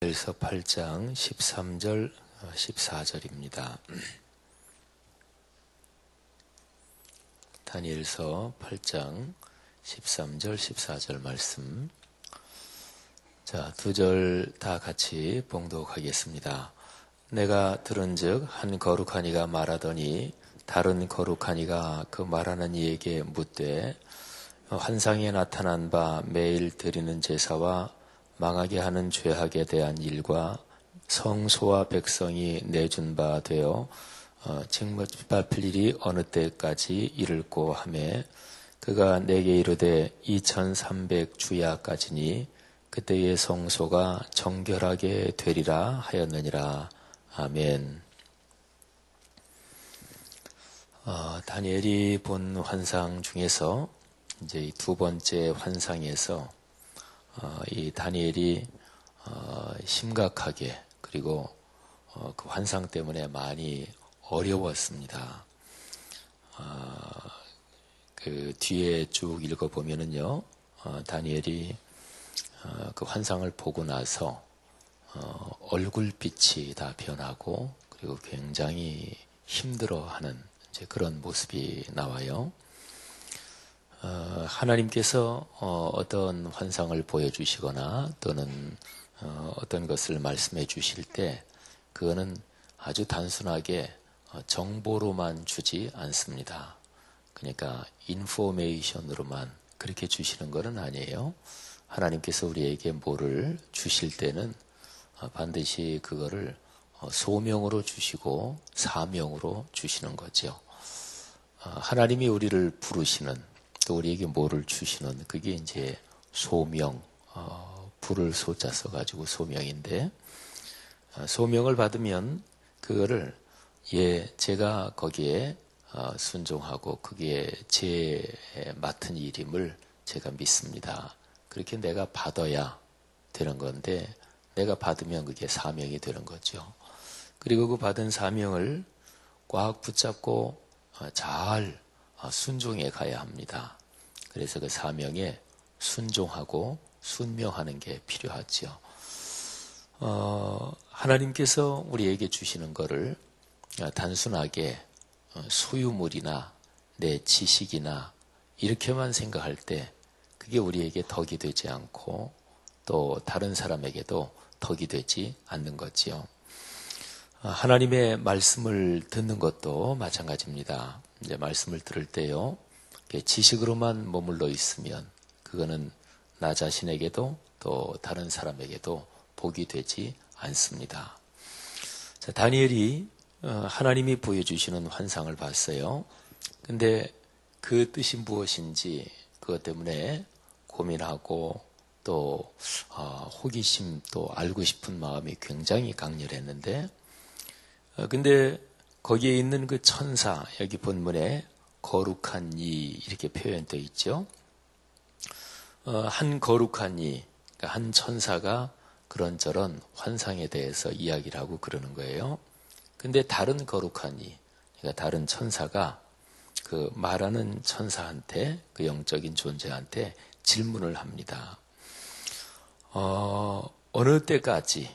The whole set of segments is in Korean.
다니엘서 8장 13절 14절입니다. 다니엘서 8장 13절 14절 말씀. 자, 두 절 다 같이 봉독하겠습니다. 내가 들은즉 한 거룩한 이가 말하더니 다른 거룩한 이가 그 말하는 이에게 묻되 환상에 나타난 바 매일 드리는 제사와 망하게 하는 죄악에 대한 일과 성소와 백성이 내준 바 되어 징벌받을 일이 어느 때까지 이를꼬 하매 그가 내게 이르되 2300 주야까지니 그때의 성소가 정결하게 되리라 하였느니라. 아멘. 다니엘이 본 환상 중에서 이제 이 두 번째 환상에서 이 다니엘이 심각하게 그리고 그 환상 때문에 많이 어려웠습니다. 그 뒤에 쭉 읽어보면은요, 다니엘이 그 환상을 보고 나서 얼굴빛이 다 변하고 그리고 굉장히 힘들어하는 이제 그런 모습이 나와요. 하나님께서 어떤 환상을 보여주시거나 또는 어떤 것을 말씀해 주실 때 그거는 아주 단순하게 정보로만 주지 않습니다. 그러니까 인포메이션으로만 그렇게 주시는 것은 아니에요. 하나님께서 우리에게 뭐를 주실 때는 반드시 그거를 소명으로 주시고 사명으로 주시는 거죠. 하나님이 우리를 부르시는 또 우리에게 뭐를 주시는 그게 이제 소명, 불을 소자 써가지고 소명인데 소명을 받으면 그거를 제가 거기에 순종하고 그게 제 맡은 일임을 제가 믿습니다. 그렇게 내가 받아야 되는 건데 내가 받으면 그게 사명이 되는 거죠. 그리고 그 받은 사명을 꽉 붙잡고 잘 순종해 가야 합니다. 그래서 그 사명에 순종하고 순명하는 게 필요하죠. 하나님께서 우리에게 주시는 것을 단순하게 소유물이나 내 지식이나 이렇게만 생각할 때 그게 우리에게 덕이 되지 않고 또 다른 사람에게도 덕이 되지 않는 거지요. 하나님의 말씀을 듣는 것도 마찬가지입니다. 이제 말씀을 들을 때요, 지식으로만 머물러 있으면 그거는 나 자신에게도 또 다른 사람에게도 복이 되지 않습니다. 자, 다니엘이 하나님이 보여주시는 환상을 봤어요. 근데 그 뜻이 무엇인지 그것 때문에 고민하고 또 호기심 또 알고 싶은 마음이 굉장히 강렬했는데 근데 거기에 있는 그 천사, 여기 본문에 거룩한 이 이렇게 표현되어 있죠. 한 거룩한 이, 그러니까 한 천사가 그런저런 환상에 대해서 이야기를 하고 그러는 거예요. 근데 다른 거룩한 이, 그러니까 다른 천사가 그 말하는 천사한테, 그 영적인 존재한테 질문을 합니다. 어느 때까지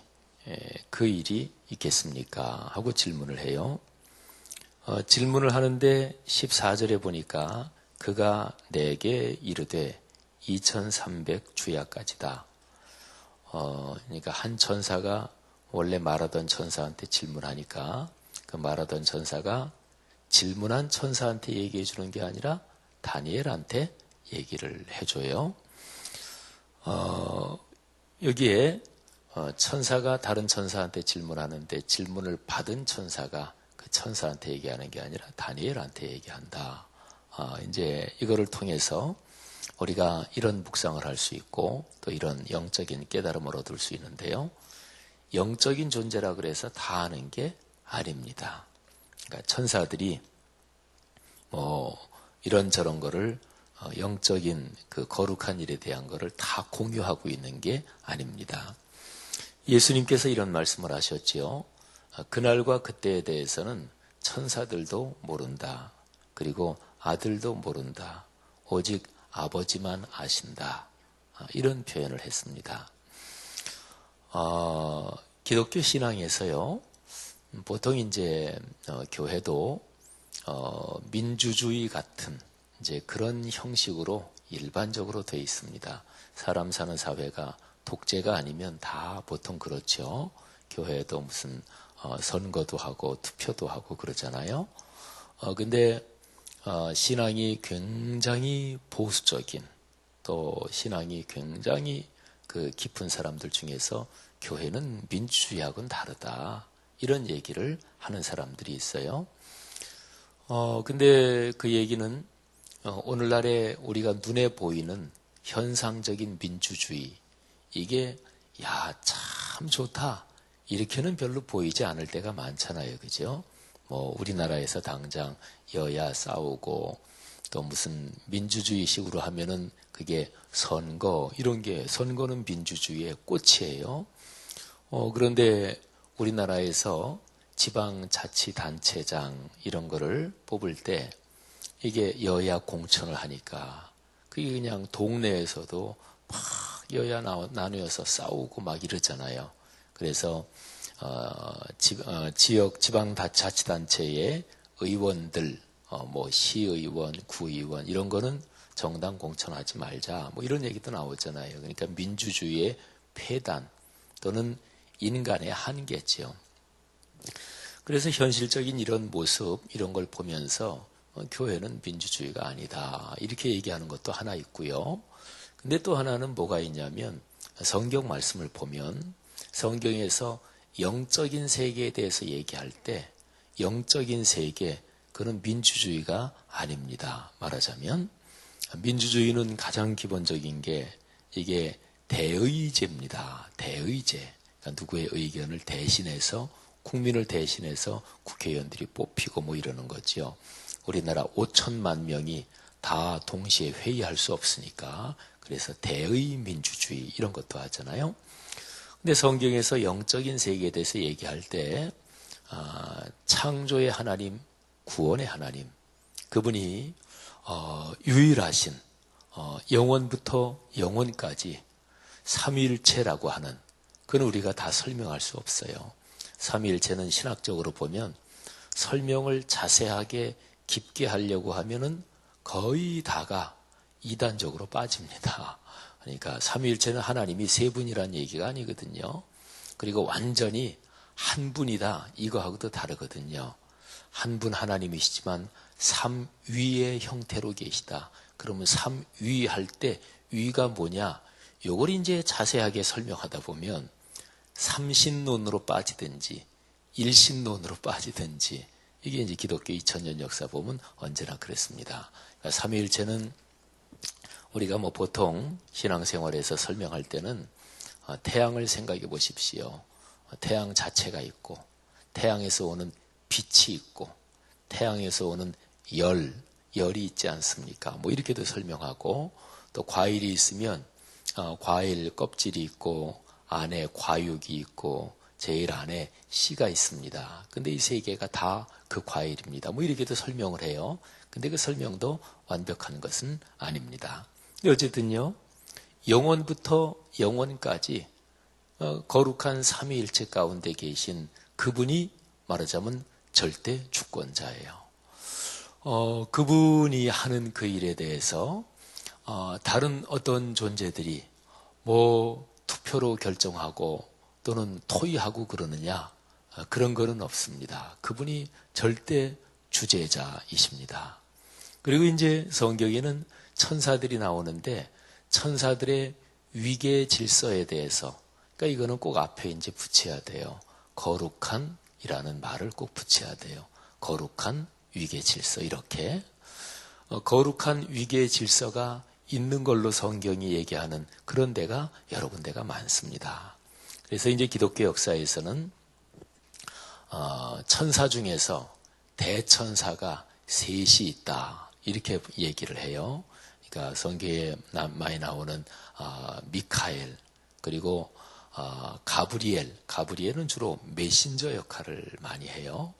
그 일이 있겠습니까? 하고 질문을 해요. 질문을 하는데 14절에 보니까 그가 내게 이르되 2300 주야까지다. 그러니까 한 천사가 원래 말하던 천사한테 질문하니까 그 말하던 천사가 질문한 천사한테 얘기해 주는 게 아니라 다니엘한테 얘기를 해줘요. 여기에 천사가 다른 천사한테 질문하는데 질문을 받은 천사가 그 천사한테 얘기하는 게 아니라 다니엘한테 얘기한다. 이제 이거를 통해서 우리가 이런 묵상을 할 수 있고 또 이런 영적인 깨달음을 얻을 수 있는데요. 영적인 존재라 그래서 다 아는 게 아닙니다. 그러니까 천사들이 이런저런 거를 영적인 그 거룩한 일에 대한 거를 다 공유하고 있는 게 아닙니다. 예수님께서 이런 말씀을 하셨지요. 그날과 그때에 대해서는 천사들도 모른다. 그리고 아들도 모른다. 오직 아버지만 아신다. 이런 표현을 했습니다. 기독교 신앙에서요, 보통 이제 교회도 민주주의 같은 이제 그런 형식으로 일반적으로 되어 있습니다. 사람 사는 사회가 독재가 아니면 다 보통 그렇죠. 교회도 무슨 선거도 하고 투표도 하고 그러잖아요. 근데 신앙이 굉장히 보수적인, 또 신앙이 굉장히 그 깊은 사람들 중에서 교회는 민주주의하고는 다르다, 이런 얘기를 하는 사람들이 있어요. 근데 그 얘기는 오늘날에 우리가 눈에 보이는 현상적인 민주주의, 이게 참 좋다, 이렇게는 별로 보이지 않을 때가 많잖아요. 그죠? 뭐 우리나라에서 당장 여야 싸우고 또 무슨 민주주의식으로 하면은 그게 선거, 이런 게, 선거는 민주주의의 꽃이에요. 그런데 우리나라에서 지방자치단체장 이런 거를 뽑을 때 이게 여야 공천을 하니까 그게 그냥 동네에서도 막 여야 나누어서 싸우고 막 이러잖아요. 그래서 지역 지방자치단체의 의원들, 뭐 시의원, 구의원 이런 거는 정당 공천하지 말자, 뭐 이런 얘기도 나오잖아요. 그러니까 민주주의의 폐단 또는 인간의 한계죠. 그래서 현실적인 이런 모습, 이런 걸 보면서 교회는 민주주의가 아니다, 이렇게 얘기하는 것도 하나 있고요. 근데 또 하나는 뭐가 있냐면, 성경 말씀을 보면 성경에서 영적인 세계에 대해서 얘기할 때 영적인 세계, 그건 민주주의가 아닙니다. 말하자면 민주주의는 가장 기본적인 게 이게 대의제입니다. 대의제. 그러니까 누구의 의견을 대신해서, 국민을 대신해서 국회의원들이 뽑히고 뭐 이러는 거죠. 우리나라 5천만 명이 다 동시에 회의할 수 없으니까 그래서 대의 민주주의 이런 것도 하잖아요. 근데 성경에서 영적인 세계에 대해서 얘기할 때 창조의 하나님, 구원의 하나님, 그분이 유일하신 영원부터 영원까지 삼위일체라고 하는, 그건 우리가 다 설명할 수 없어요. 삼위일체는 신학적으로 보면 설명을 자세하게 깊게 하려고 하면은 거의 다가 이단적으로 빠집니다. 그러니까 삼위일체는 하나님이 세 분이란 얘기가 아니거든요. 그리고 완전히 한 분이다, 이거하고도 다르거든요. 한 분 하나님이시지만 삼위의 형태로 계시다. 그러면 삼위 할 때 위가 뭐냐? 요걸 이제 자세하게 설명하다 보면 삼신론으로 빠지든지 일신론으로 빠지든지, 이게 이제 기독교 2000년 역사 보면 언제나 그랬습니다. 그러니까 삼위일체는 우리가 뭐 보통 신앙생활에서 설명할 때는 태양을 생각해 보십시오. 태양 자체가 있고, 태양에서 오는 빛이 있고, 태양에서 오는 열이 있지 않습니까? 뭐 이렇게도 설명하고, 또 과일이 있으면 과일 껍질이 있고 안에 과육이 있고 제일 안에 씨가 있습니다. 근데 이 세 개가 다 그 과일입니다. 뭐 이렇게도 설명을 해요. 근데 그 설명도 완벽한 것은 아닙니다. 어쨌든요, 영원부터 영원까지 거룩한 삼위일체 가운데 계신 그분이 말하자면 절대 주권자예요. 그분이 하는 그 일에 대해서 다른 어떤 존재들이 뭐 투표로 결정하고 또는 토의하고 그러느냐, 그런 거는 없습니다. 그분이 절대 주재자이십니다. 그리고 이제 성경에는 천사들이 나오는데 천사들의 위계 질서에 대해서, 그러니까 이거는 꼭 앞에 이제 붙여야 돼요. 거룩한이라는 말을 꼭 붙여야 돼요. 거룩한 위계 질서, 이렇게 거룩한 위계 질서가 있는 걸로 성경이 얘기하는 그런 데가 여러 군데가 많습니다. 그래서 이제 기독교 역사에서는 천사 중에서 대천사가 셋이 있다, 이렇게 얘기를 해요. 그러니까 성경에 많이 나오는 미카엘, 그리고 가브리엘은 주로 메신저 역할을 많이 해요.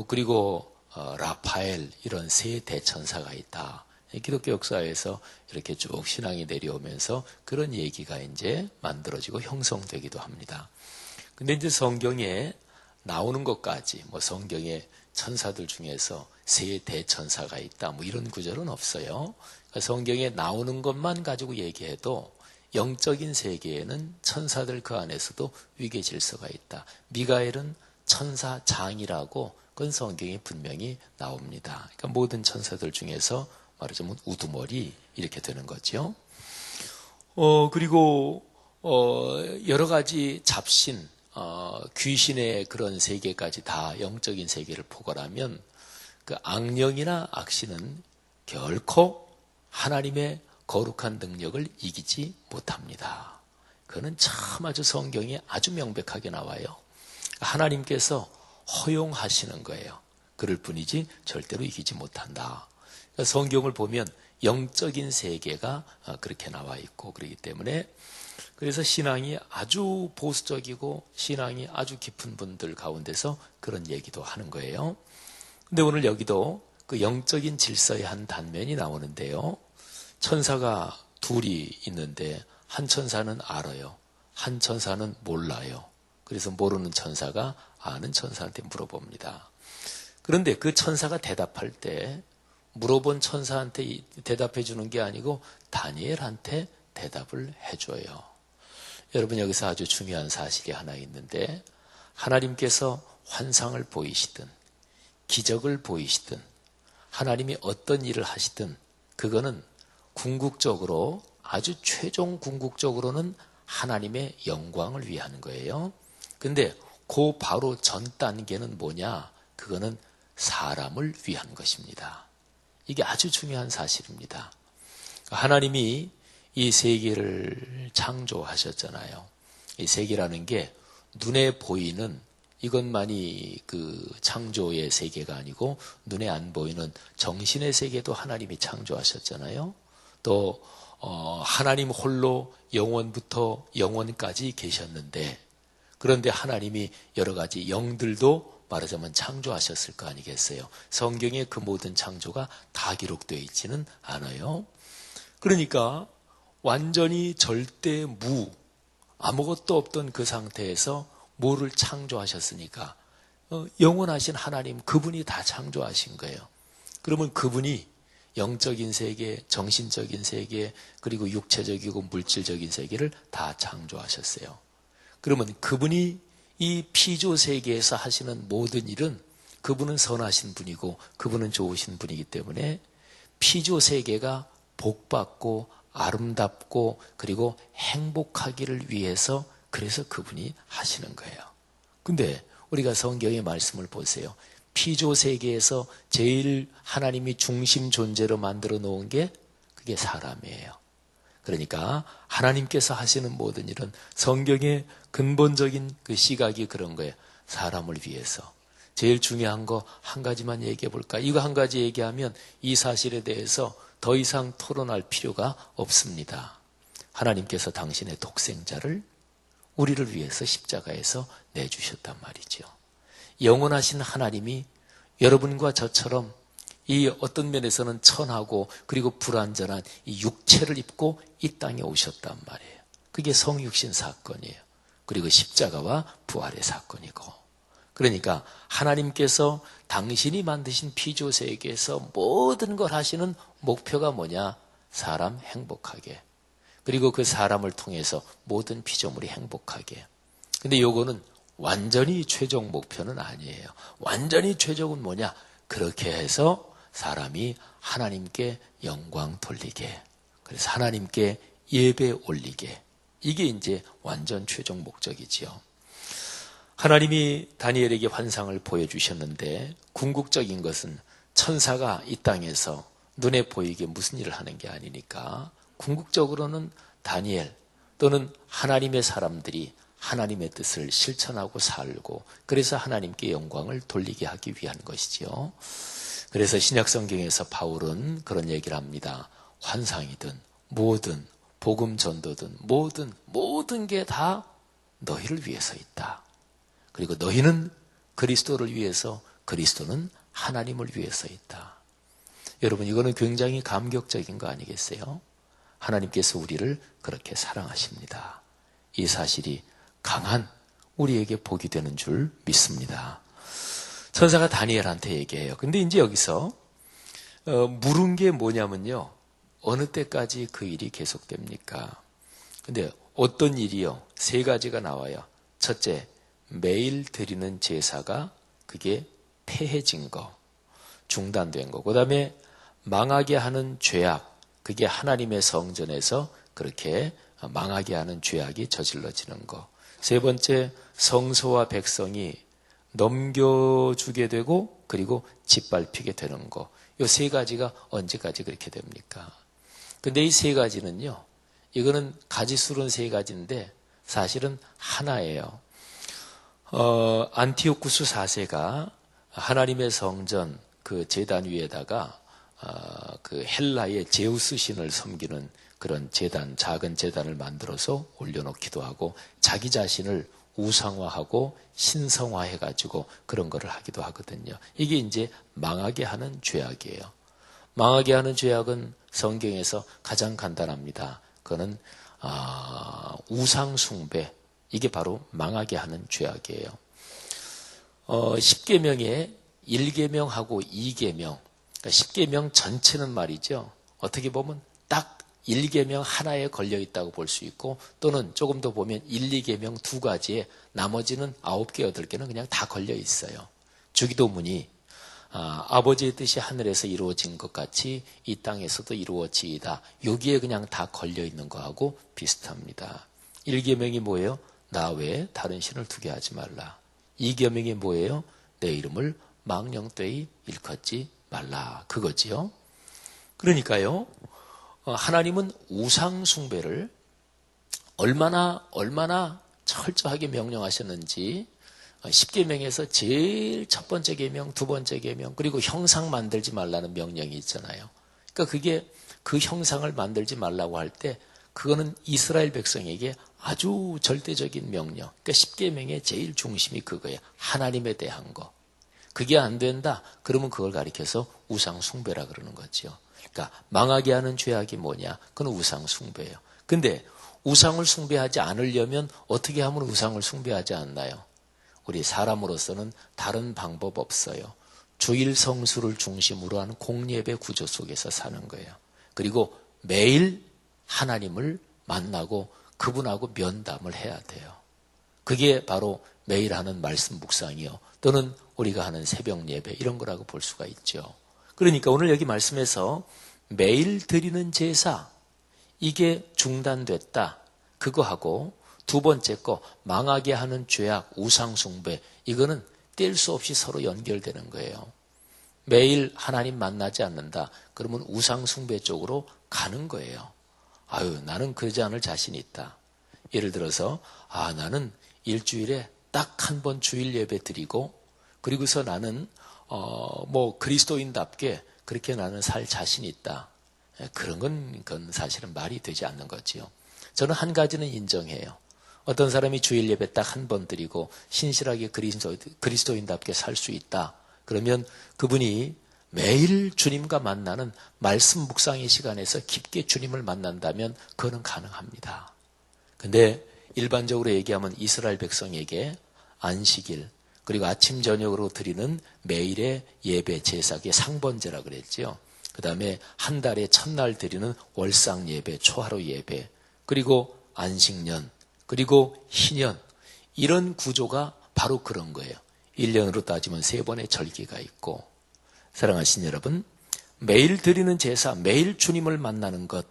그리고 라파엘, 이런 세 대천사가 있다. 기독교 역사에서 이렇게 쭉 신앙이 내려오면서 그런 얘기가 이제 만들어지고 형성되기도 합니다. 근데 이제 성경에 나오는 것까지, 성경에 천사들 중에서 세 대천사가 있다, 이런 구절은 없어요. 그러니까 성경에 나오는 것만 가지고 얘기해도 영적인 세계에는 천사들 그 안에서도 위계 질서가 있다. 미가엘은 천사장이라고 그건 성경에 분명히 나옵니다. 그러니까 모든 천사들 중에서 말하자면 우두머리 이렇게 되는 거죠. 그리고 여러 가지 잡신, 귀신의 그런 세계까지 다 영적인 세계를 포괄하면 그 악령이나 악신은 결코 하나님의 거룩한 능력을 이기지 못합니다. 그거는 참 아주 성경에 아주 명백하게 나와요. 하나님께서 허용하시는 거예요. 그럴 뿐이지 절대로 이기지 못한다. 성경을 보면 영적인 세계가 그렇게 나와 있고 그렇기 때문에 그래서 신앙이 아주 보수적이고 신앙이 아주 깊은 분들 가운데서 그런 얘기도 하는 거예요. 근데 오늘 여기도 그 영적인 질서의 한 단면이 나오는데요. 천사가 둘이 있는데 한 천사는 알아요. 한 천사는 몰라요. 그래서 모르는 천사가 아는 천사한테 물어봅니다. 그런데 그 천사가 대답할 때 물어본 천사한테 대답해 주는 게 아니고 다니엘한테 대답을 해줘요. 여러분 여기서 아주 중요한 사실이 하나 있는데 하나님께서 환상을 보이시든 기적을 보이시든 하나님이 어떤 일을 하시든 그거는 궁극적으로 아주 최종 궁극적으로는 하나님의 영광을 위하는 거예요. 근데 그 바로 전 단계는 뭐냐? 그거는 사람을 위한 것입니다. 이게 아주 중요한 사실입니다. 하나님이 이 세계를 창조하셨잖아요. 이 세계라는 게 눈에 보이는 이것만이 그 창조의 세계가 아니고 눈에 안 보이는 정신의 세계도 하나님이 창조하셨잖아요. 또 하나님 홀로 영원부터 영원까지 계셨는데 그런데 하나님이 여러 가지 영들도 말하자면 창조하셨을 거 아니겠어요. 성경에 그 모든 창조가 다 기록되어 있지는 않아요. 그러니까 완전히 절대 아무것도 없던 그 상태에서 뭐를 창조하셨으니까 영원하신 하나님 그분이 다 창조하신 거예요. 그러면 그분이 영적인 세계, 정신적인 세계, 그리고 육체적이고 물질적인 세계를 다 창조하셨어요. 그러면 그분이 이 피조 세계에서 하시는 모든 일은 그분은 선하신 분이고 그분은 좋으신 분이기 때문에 피조 세계가 복받고 아름답고 그리고 행복하기를 위해서 그래서 그분이 하시는 거예요. 근데 우리가 성경의 말씀을 보세요. 피조 세계에서 제일 하나님이 중심 존재로 만들어 놓은 게 그게 사람이에요. 그러니까 하나님께서 하시는 모든 일은 성경의 근본적인 그 시각이 그런 거예요. 사람을 위해서. 제일 중요한 거 한 가지만 얘기해 볼까? 이거 한 가지 얘기하면 이 사실에 대해서 더 이상 토론할 필요가 없습니다. 하나님께서 당신의 독생자를 우리를 위해서 십자가에서 내주셨단 말이죠. 영원하신 하나님이 여러분과 저처럼 이 어떤 면에서는 천하고 그리고 불완전한 이 육체를 입고 이 땅에 오셨단 말이에요. 그게 성육신 사건이에요. 그리고 십자가와 부활의 사건이고. 그러니까 하나님께서 당신이 만드신 피조 세계에서 모든 걸 하시는 목표가 뭐냐? 사람 행복하게. 그리고 그 사람을 통해서 모든 피조물이 행복하게. 근데 요거는 완전히 최종 목표는 아니에요. 완전히 최종은 뭐냐? 그렇게 해서 사람이 하나님께 영광 돌리게. 그래서 하나님께 예배 올리게. 이게 이제 완전 최종 목적이지요. 하나님이 다니엘에게 환상을 보여주셨는데 궁극적인 것은 천사가 이 땅에서 눈에 보이게 무슨 일을 하는 게 아니니까 궁극적으로는 다니엘 또는 하나님의 사람들이 하나님의 뜻을 실천하고 살고 그래서 하나님께 영광을 돌리게 하기 위한 것이지요. 그래서 신약성경에서 바울은 그런 얘기를 합니다. 환상이든 뭐든 복음 전도든 모든 게 다 너희를 위해서 있다. 그리고 너희는 그리스도를 위해서 그리스도는 하나님을 위해서 있다. 여러분 이거는 굉장히 감격적인 거 아니겠어요? 하나님께서 우리를 그렇게 사랑하십니다. 이 사실이 강한 우리에게 복이 되는 줄 믿습니다. 천사가 다니엘한테 얘기해요. 근데 이제 여기서 물은 게 뭐냐면요. 어느 때까지 그 일이 계속됩니까? 근데 어떤 일이요? 세 가지가 나와요. 첫째, 매일 드리는 제사가 그게 폐해진 거, 중단된 거. 그 다음에 망하게 하는 죄악, 그게 하나님의 성전에서 그렇게 망하게 하는 죄악이 저질러지는 거. 세 번째, 성소와 백성이 넘겨주게 되고 그리고 짓밟히게 되는 거. 이 세 가지가 언제까지 그렇게 됩니까? 근데 이 세 가지는요, 이거는 가지수로는 세 가지인데 사실은 하나예요. 안티오쿠스 4세가 하나님의 성전 그 제단 위에다가 그 헬라의 제우스 신을 섬기는 그런 제단, 작은 제단을 만들어서 올려놓기도 하고 자기 자신을 우상화하고 신성화해가지고 그런 거를 하기도 하거든요. 이게 이제 망하게 하는 죄악이에요. 망하게 하는 죄악은 성경에서 가장 간단합니다. 그거는 우상숭배, 이게 바로 망하게 하는 죄악이에요. 10계명에 1계명하고 2계명, 그러니까 10계명 전체는 말이죠. 어떻게 보면 딱 1계명 하나에 걸려있다고 볼 수 있고 또는 조금 더 보면 1, 2계명 두 가지에 나머지는 9개, 8개는 그냥 다 걸려있어요. 주기도문이 아버지의 뜻이 하늘에서 이루어진 것 같이 이 땅에서도 이루어지이다. 여기에 그냥 다 걸려있는 거하고 비슷합니다. 1계명이 뭐예요? 나 외에 다른 신을 두게 하지 말라. 2계명이 뭐예요? 내 이름을 망령되이 일컫지 말라. 그거지요. 그러니까요. 하나님은 우상 숭배를 얼마나 철저하게 명령하셨는지 10계명에서 제일 첫 번째 계명, 두 번째 계명, 그리고 형상 만들지 말라는 명령이 있잖아요. 그러니까 그게 그 형상을 만들지 말라고 할 때 그거는 이스라엘 백성에게 아주 절대적인 명령. 그러니까 10계명의 제일 중심이 그거예요. 하나님에 대한 거. 그게 안 된다. 그러면 그걸 가리켜서 우상 숭배라 그러는 거죠. 그러니까 망하게 하는 죄악이 뭐냐? 그건 우상 숭배예요. 근데 우상을 숭배하지 않으려면 어떻게 하면 우상을 숭배하지 않나요? 우리 사람으로서는 다른 방법 없어요. 주일 성수를 중심으로 하는 공예배 구조 속에서 사는 거예요. 그리고 매일 하나님을 만나고 그분하고 면담을 해야 돼요. 그게 바로 매일 하는 말씀 묵상이요. 또는 우리가 하는 새벽 예배 이런 거라고 볼 수가 있죠. 그러니까 오늘 여기 말씀에서 매일 드리는 제사 이게 중단됐다. 그거하고 두 번째 거 망하게 하는 죄악, 우상 숭배 이거는 뗄 수 없이 서로 연결되는 거예요. 매일 하나님 만나지 않는다. 그러면 우상 숭배 쪽으로 가는 거예요. 아유, 나는 그러지 않을 자신이 있다. 예를 들어서 나는 일주일에 딱 한 번 주일 예배 드리고 그리고서 나는 그리스도인답게 그렇게 나는 살 자신이 있다. 그런 그건 사실은 말이 되지 않는 거지요. 저는 한 가지는 인정해요. 어떤 사람이 주일 예배 딱 한 번 드리고 신실하게 그리스도인답게 살 수 있다. 그러면 그분이 매일 주님과 만나는 말씀 묵상의 시간에서 깊게 주님을 만난다면 그거는 가능합니다. 근데 일반적으로 얘기하면 이스라엘 백성에게 안식일 그리고 아침 저녁으로 드리는 매일의 예배 제사의 상번제라 그랬죠. 그 다음에 한 달에 첫날 드리는 월상 예배, 초하루 예배, 그리고 안식년, 그리고 희년 이런 구조가 바로 그런 거예요. 1년으로 따지면 3번의 절기가 있고 사랑하신 여러분, 매일 드리는 제사, 매일 주님을 만나는 것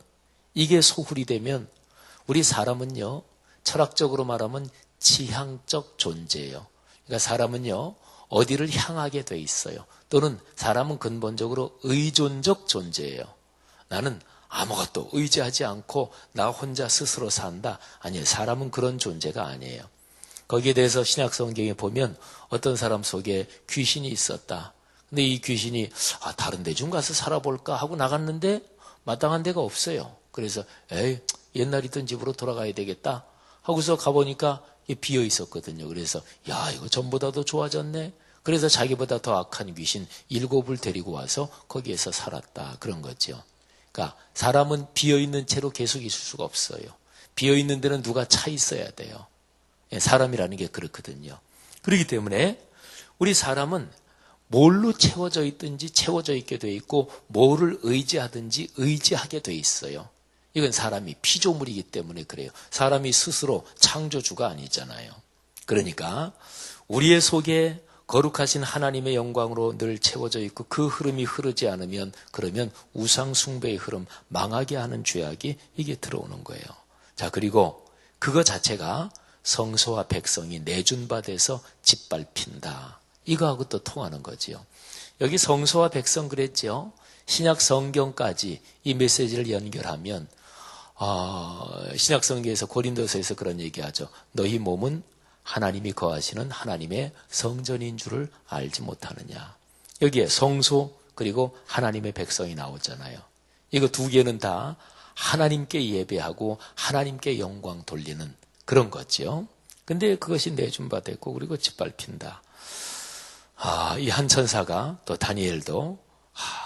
이게 소홀히 되면 우리 사람은요 철학적으로 말하면 지향적 존재예요. 그러니까 사람은요 어디를 향하게 돼 있어요. 또는 사람은 근본적으로 의존적 존재예요. 나는 아무것도 의지하지 않고 나 혼자 스스로 산다. 아니에요. 사람은 그런 존재가 아니에요. 거기에 대해서 신약 성경에 보면 어떤 사람 속에 귀신이 있었다. 근데 이 귀신이 다른 데 좀 가서 살아볼까 하고 나갔는데 마땅한 데가 없어요. 그래서 옛날 있던 집으로 돌아가야 되겠다 하고서 가보니까 비어 있었거든요. 그래서 이거 전보다 더 좋아졌네. 그래서 자기보다 더 악한 귀신 7을 데리고 와서 거기에서 살았다. 그런 거죠. 그러니까 사람은 비어 있는 채로 계속 있을 수가 없어요. 비어 있는 데는 누가 차 있어야 돼요. 사람이라는 게 그렇거든요. 그렇기 때문에 우리 사람은 뭘로 채워져 있든지 채워져 있게 돼 있고 뭐를 의지하든지 의지하게 돼 있어요. 이건 사람이 피조물이기 때문에 그래요. 사람이 스스로 창조주가 아니잖아요. 그러니까 우리의 속에 거룩하신 하나님의 영광으로 늘 채워져 있고 그 흐름이 흐르지 않으면 그러면 우상 숭배의 흐름, 망하게 하는 죄악이 이게 들어오는 거예요. 자, 그리고 그거 자체가 성소와 백성이 내준받아서 짓밟힌다. 이거하고 또 통하는 거지요. 여기 성소와 백성 그랬죠. 신약 성경까지 이 메시지를 연결하면 신약 성경에서 고린도서에서 그런 얘기하죠. 너희 몸은 하나님이 거하시는 하나님의 성전인 줄을 알지 못하느냐. 여기에 성소 그리고 하나님의 백성이 나오잖아요. 이거 두 개는 다 하나님께 예배하고 하나님께 영광 돌리는 그런 거죠. 근데 그것이 내준받았고 그리고 짓밟힌다. 이 한 천사가 또 다니엘도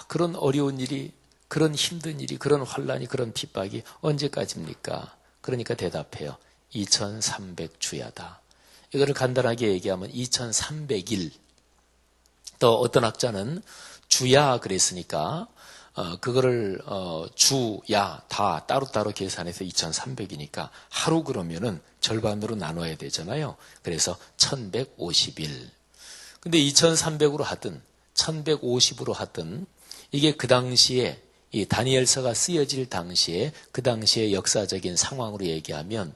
그런 어려운 일이 그런 힘든 일이 그런 환란이 그런 핍박이 언제까지입니까? 그러니까 대답해요. 2300주야다. 이거를 간단하게 얘기하면 2300일. 또 어떤 학자는 주야 그랬으니까 그거를 주야 다 따로따로 계산해서 2300이니까 하루 그러면은 절반으로 나눠야 되잖아요. 그래서 1150일. 근데 2300으로 하든 1150으로 하든 이게 그 당시에 이 다니엘서가 쓰여질 당시에 그 당시의 역사적인 상황으로 얘기하면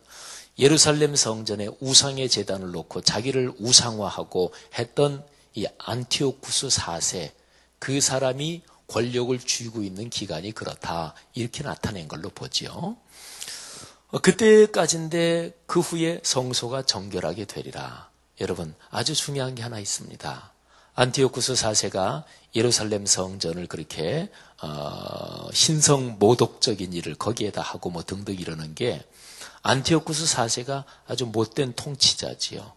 예루살렘 성전에 우상의 제단을 놓고 자기를 우상화하고 했던 이 안티오쿠스 4세 그 사람이 권력을 쥐고 있는 기간이 그렇다. 이렇게 나타낸 걸로 보죠. 그때까지인데 그 후에 성소가 정결하게 되리라. 여러분 아주 중요한 게 하나 있습니다. 안티오쿠스 4세가 예루살렘 성전을 그렇게 신성 모독적인 일을 거기에다 하고 뭐 등등 이러는 게 안티오쿠스 4세가 아주 못된 통치자지요.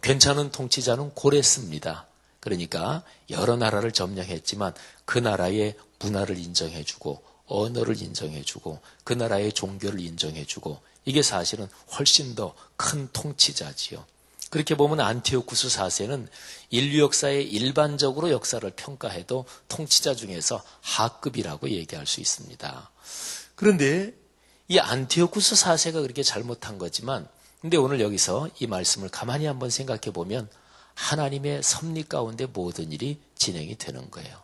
괜찮은 통치자는 고랬습니다. 그러니까 여러 나라를 점령했지만 그 나라의 문화를 인정해주고 언어를 인정해주고 그 나라의 종교를 인정해주고 이게 사실은 훨씬 더 큰 통치자지요. 그렇게 보면 안티오쿠스 4세는 인류 역사에 일반적으로 역사를 평가해도 통치자 중에서 하급이라고 얘기할 수 있습니다. 그런데 이 안티오쿠스 4세가 그렇게 잘못한 거지만 근데 오늘 여기서 이 말씀을 가만히 한번 생각해 보면 하나님의 섭리 가운데 모든 일이 진행이 되는 거예요.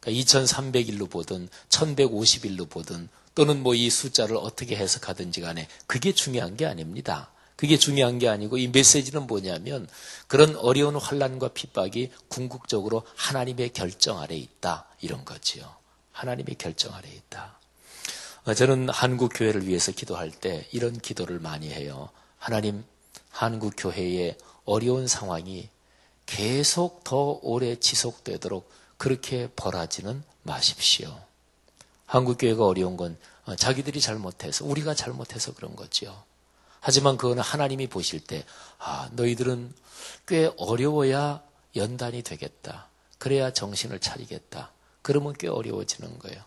그러니까 2300일로 보든 1150일로 보든 또는 뭐 이 숫자를 어떻게 해석하든지 간에 그게 중요한 게 아닙니다. 그게 중요한 게 아니고 이 메시지는 뭐냐면 그런 어려운 환난과 핍박이 궁극적으로 하나님의 결정 아래 있다. 이런 거지요. 하나님의 결정 아래 있다. 저는 한국 교회를 위해서 기도할 때 이런 기도를 많이 해요. 하나님, 한국 교회의 어려운 상황이 계속 더 오래 지속되도록 그렇게 벌하지는 마십시오. 한국 교회가 어려운 건 자기들이 잘못해서 우리가 잘못해서 그런 거죠. 하지만 그거는 하나님이 보실 때 너희들은 꽤 어려워야 연단이 되겠다. 그래야 정신을 차리겠다. 그러면 꽤 어려워지는 거예요.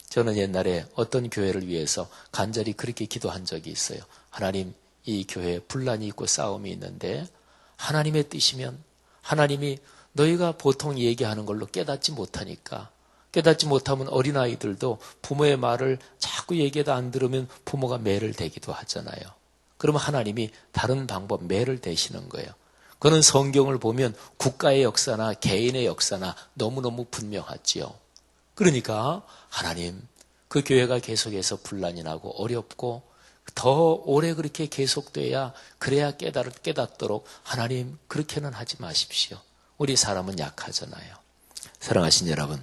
저는 옛날에 어떤 교회를 위해서 간절히 그렇게 기도한 적이 있어요. 하나님, 이 교회에 분란이 있고 싸움이 있는데 하나님의 뜻이면 하나님이 너희가 보통 얘기하는 걸로 깨닫지 못하니까 깨닫지 못하면 어린아이들도 부모의 말을 자꾸 얘기해도 안 들으면 부모가 매를 대기도 하잖아요. 그러면 하나님이 다른 방법 매를 대시는 거예요. 그는 성경을 보면 국가의 역사나 개인의 역사나 너무너무 분명하지요. 그러니까 하나님 그 교회가 계속해서 분란이 나고 어렵고 더 오래 그렇게 계속돼야 그래야 깨닫도록 하나님 그렇게는 하지 마십시오. 우리 사람은 약하잖아요. 사랑하신 여러분,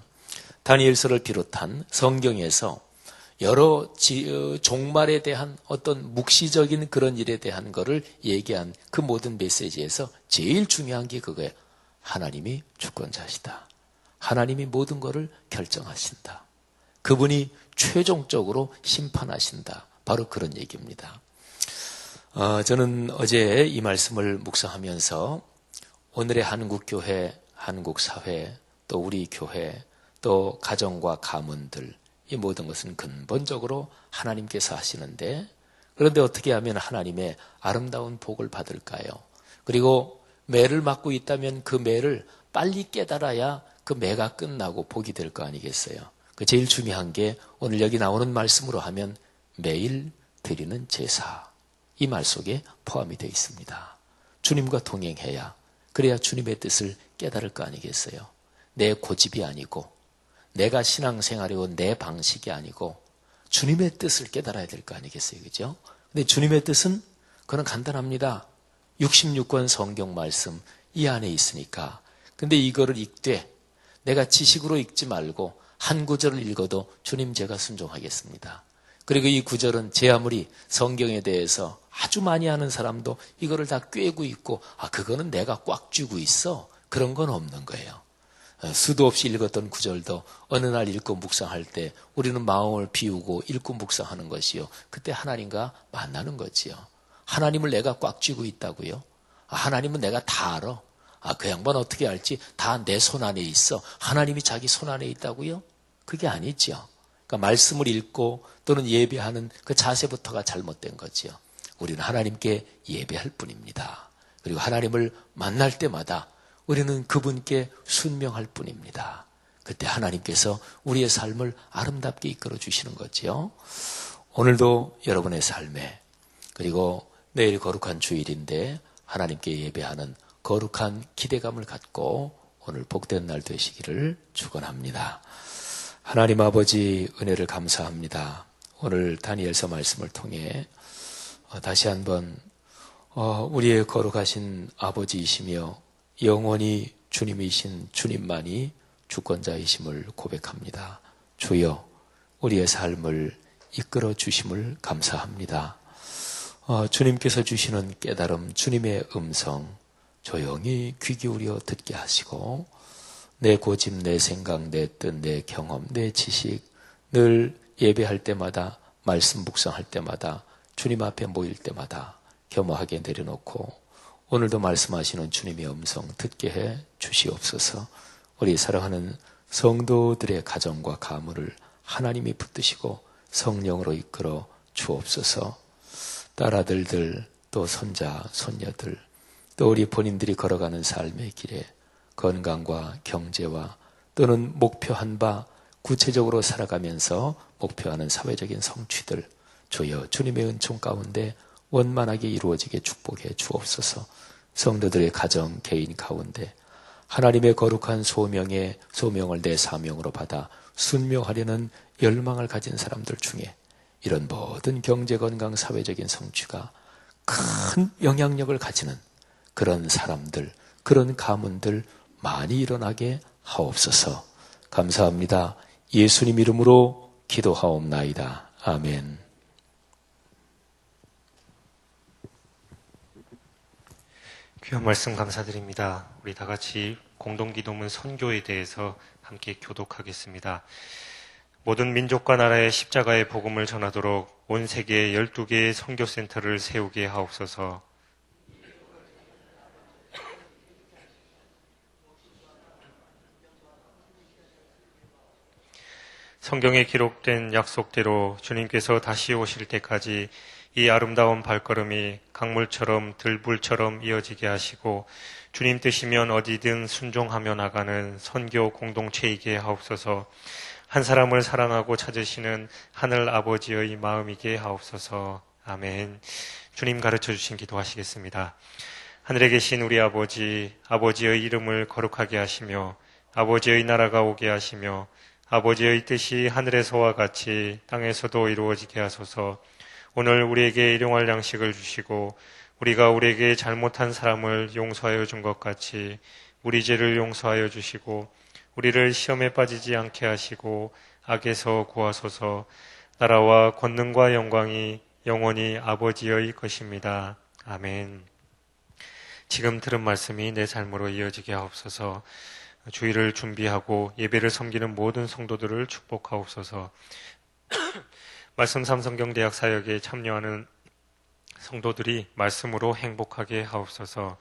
다니엘서를 비롯한 성경에서 여러 종말에 대한 어떤 묵시적인 그런 일에 대한 거를 얘기한 그 모든 메시지에서 제일 중요한 게 그거예요. 하나님이 주권자시다. 하나님이 모든 것을 결정하신다. 그분이 최종적으로 심판하신다. 바로 그런 얘기입니다. 저는 어제 이 말씀을 묵상하면서 오늘의 한국교회, 한국사회, 또 우리 교회, 또 가정과 가문들 이 모든 것은 근본적으로 하나님께서 하시는데 그런데 어떻게 하면 하나님의 아름다운 복을 받을까요? 그리고 매를 맞고 있다면 그 매를 빨리 깨달아야 그 매가 끝나고 복이 될 거 아니겠어요? 그 제일 중요한 게 오늘 여기 나오는 말씀으로 하면 매일 드리는 제사. 이 말 속에 포함이 되어 있습니다. 주님과 동행해야, 그래야 주님의 뜻을 깨달을 거 아니겠어요? 내 고집이 아니고, 내가 신앙생활해온 내 방식이 아니고 주님의 뜻을 깨달아야 될 거 아니겠어요? 그죠? 근데 주님의 뜻은 그건 간단합니다. 66권 성경 말씀 이 안에 있으니까. 근데 이거를 읽되 내가 지식으로 읽지 말고 한 구절을 읽어도 주님 제가 순종하겠습니다. 그리고 이 구절은 제 아무리 성경에 대해서 아주 많이 아는 사람도 이거를 다 꿰고 있고 그거는 내가 꽉 쥐고 있어. 그런 건 없는 거예요. 수도 없이 읽었던 구절도 어느 날 읽고 묵상할 때 우리는 마음을 비우고 읽고 묵상하는 것이요. 그때 하나님과 만나는 거지요. 하나님을 내가 꽉 쥐고 있다고요? 하나님은 내가 다 알아. 그 양반 어떻게 알지? 다 내 손 안에 있어. 하나님이 자기 손 안에 있다고요? 그게 아니죠. 그러니까 말씀을 읽고 또는 예배하는 그 자세부터가 잘못된 거지요. 우리는 하나님께 예배할 뿐입니다. 그리고 하나님을 만날 때마다 우리는 그분께 순명할 뿐입니다. 그때 하나님께서 우리의 삶을 아름답게 이끌어 주시는 거지요. 오늘도 여러분의 삶에, 그리고 내일 거룩한 주일인데 하나님께 예배하는 거룩한 기대감을 갖고 오늘 복된 날 되시기를 축원합니다. 하나님 아버지 은혜를 감사합니다. 오늘 다니엘서 말씀을 통해 다시 한번 우리의 거룩하신 아버지이시며 영원히 주님이신 주님만이 주권자이심을 고백합니다. 주여 우리의 삶을 이끌어 주심을 감사합니다. 주님께서 주시는 깨달음, 주님의 음성 조용히 귀 기울여 듣게 하시고 내 고집, 내 생각, 내 뜻, 내 경험, 내 지식 늘 예배할 때마다 말씀 묵상할 때마다 주님 앞에 모일 때마다 겸허하게 내려놓고 오늘도 말씀하시는 주님의 음성 듣게 해 주시옵소서. 우리 사랑하는 성도들의 가정과 가문을 하나님이 붙드시고 성령으로 이끌어 주옵소서. 딸아들들 또 손자, 손녀들 또 우리 본인들이 걸어가는 삶의 길에 건강과 경제와 또는 목표한 바 구체적으로 살아가면서 목표하는 사회적인 성취들 주여 주님의 은총 가운데 원만하게 이루어지게 축복해 주옵소서. 성도들의 가정, 개인 가운데 하나님의 거룩한 소명을 내 사명으로 받아 순명하려는 열망을 가진 사람들 중에 이런 모든 경제, 건강, 사회적인 성취가 큰 영향력을 가지는 그런 사람들, 그런 가문들 많이 일어나게 하옵소서. 감사합니다. 예수님 이름으로 기도하옵나이다. 아멘. 귀한 말씀 감사드립니다. 우리 다 같이 공동기도문 선교에 대해서 함께 교독하겠습니다. 모든 민족과 나라의 십자가의 복음을 전하도록 온 세계에 12개의 선교센터를 세우게 하옵소서. 성경에 기록된 약속대로 주님께서 다시 오실 때까지 이 아름다운 발걸음이 강물처럼 들불처럼 이어지게 하시고 주님 뜻이면 어디든 순종하며 나가는 선교 공동체이게 하옵소서. 한 사람을 사랑하고 찾으시는 하늘 아버지의 마음이게 하옵소서. 아멘. 주님 가르쳐 주신 기도하시겠습니다. 하늘에 계신 우리 아버지, 아버지의 이름을 거룩하게 하시며 아버지의 나라가 오게 하시며 아버지의 뜻이 하늘에서와 같이 땅에서도 이루어지게 하소서. 오늘 우리에게 일용할 양식을 주시고 우리가 우리에게 잘못한 사람을 용서하여 준 것 같이 우리 죄를 용서하여 주시고 우리를 시험에 빠지지 않게 하시고 악에서 구하소서. 나라와 권능과 영광이 영원히 아버지의 것입니다. 아멘. 지금 들은 말씀이 내 삶으로 이어지게 하옵소서. 주일을 준비하고 예배를 섬기는 모든 성도들을 축복하옵소서. 말씀 삼성경대학 사역에 참여하는 성도들이 말씀으로 행복하게 하옵소서.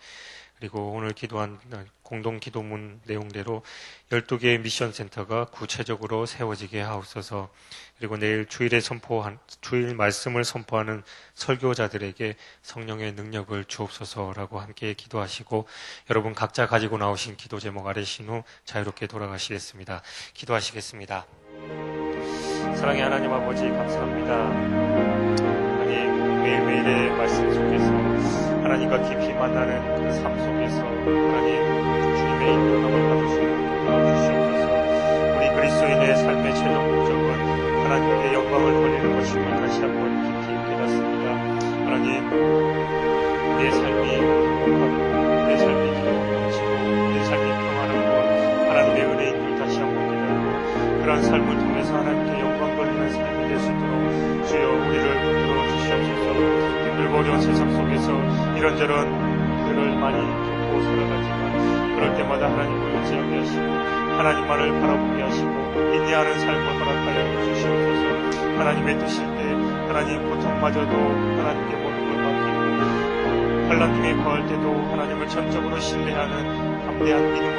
그리고 오늘 기도한 공동 기도문 내용대로 12개의 미션 센터가 구체적으로 세워지게 하옵소서. 그리고 내일 주일 말씀을 선포하는 설교자들에게 성령의 능력을 주옵소서라고 함께 기도하시고, 여러분 각자 가지고 나오신 기도 제목 아래신 후 자유롭게 돌아가시겠습니다. 기도하시겠습니다. 사랑의 하나님 아버지, 감사합니다. 하나님, 매일매일의 말씀 속에서 하나님과 깊이 만나는 그 삶 속에서 하나님 주님의 인도함을 받을 수 있는 것을 주시옵소서. 우리 그리스도인의 삶의 최종 목적은 하나님께 영광을 돌리는 것임을 다시 한번 깊이 깨닫습니다. 하나님, 우리의 삶이 행복하고 우리의 삶이 기쁨을 넘치고 우리의 삶이 평안한 것, 하나님의 은혜인 줄 다시 한번 깨닫고 그러한 삶을 통해서 하나님께 영광 돌리는 삶이 될 수 있도록 주여 우리를 붙들어 주시옵소서. 힘들고 어려운 세상 속에서 이런저런 일을 많이 겪고 살아가지만 그럴 때마다 하나님을 의지하게 하시고 하나님만을 바라보게 하시고 인내하는 삶을 허락하여 주시옵소서. 하나님의 뜻일 때 하나님 고통마저도 하나님께 모든 걸 맡기고 환난 중에 거할 때도 하나님을 전적으로 신뢰하는 담대한 믿음을